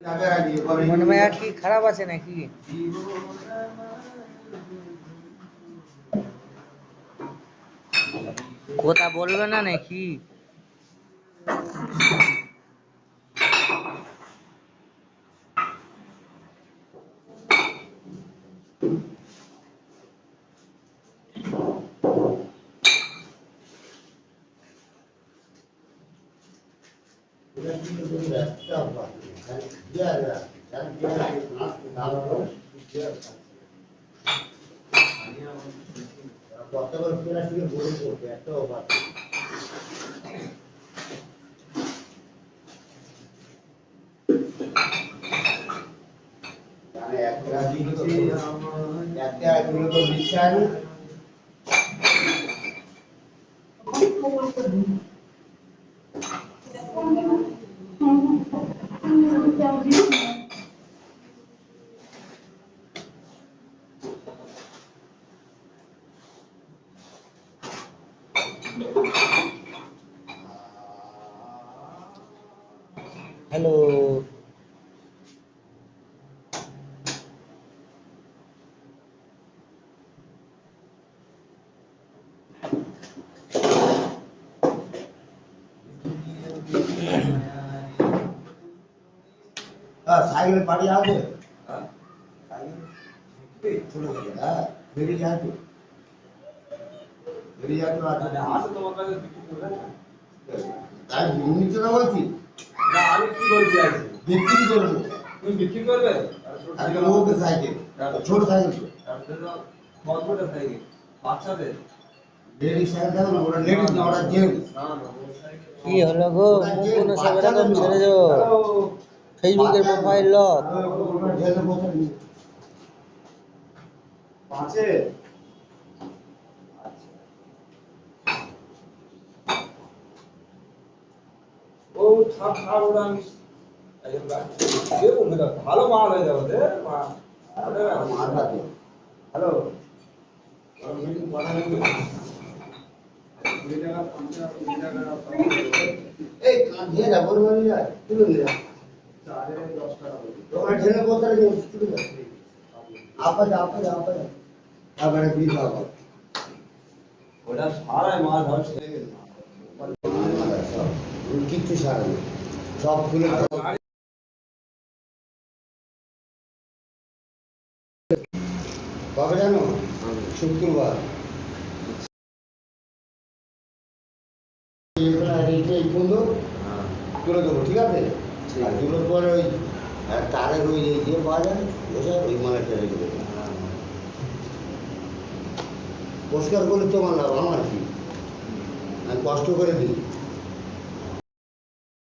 মনে হয় আর কি খারাপ আছে নাকি? কথা বলবে না নাকি? হ্যালো, সাইকেল পাড়ি আছে বেরিয়ে যাচ্ছে আছে তোমার কাছে তাই নিচে না বলছি না আমি কি বলছি আজকে বিক্রি করবো তুমি বিক্রি করবে আজকে লোকে সাইকেল ছোট সাইকেল কতটা সাইকেল বাচ্চাদের লেডিস সাইকেল দেখো না ওরা লেডিস না ওরা জেন্টস কি হলো গো? মুখ কোনো সব এরকম ছেড়ে যাও। ফেসবুকের প্রোফাইল লক। পাঁচে ও থাক থাক ওরা আমি ভালো মাল হয়ে যাবে রে হ্যালো এই দিয়ে না বড় বড় যায় তুলে দিয়ে 10 টাকা তোমরা ঢেলে বলতে তুলে দাও আপা আবার বিল দাও ওটা সারাই মাছ হচ্ছে কিচ্ছু সারা নেই সব তুলে কবে জানো শুক্রবার তুলে দেবো ঠিক আছে আর দুটোর পরে ওই তারের ওই ইয়ে পাওয়া যায় বসে ওই মানে টেনে দেবো পরিষ্কার করলে তোমার লাভ আমার কি আমি কষ্ট করে দিই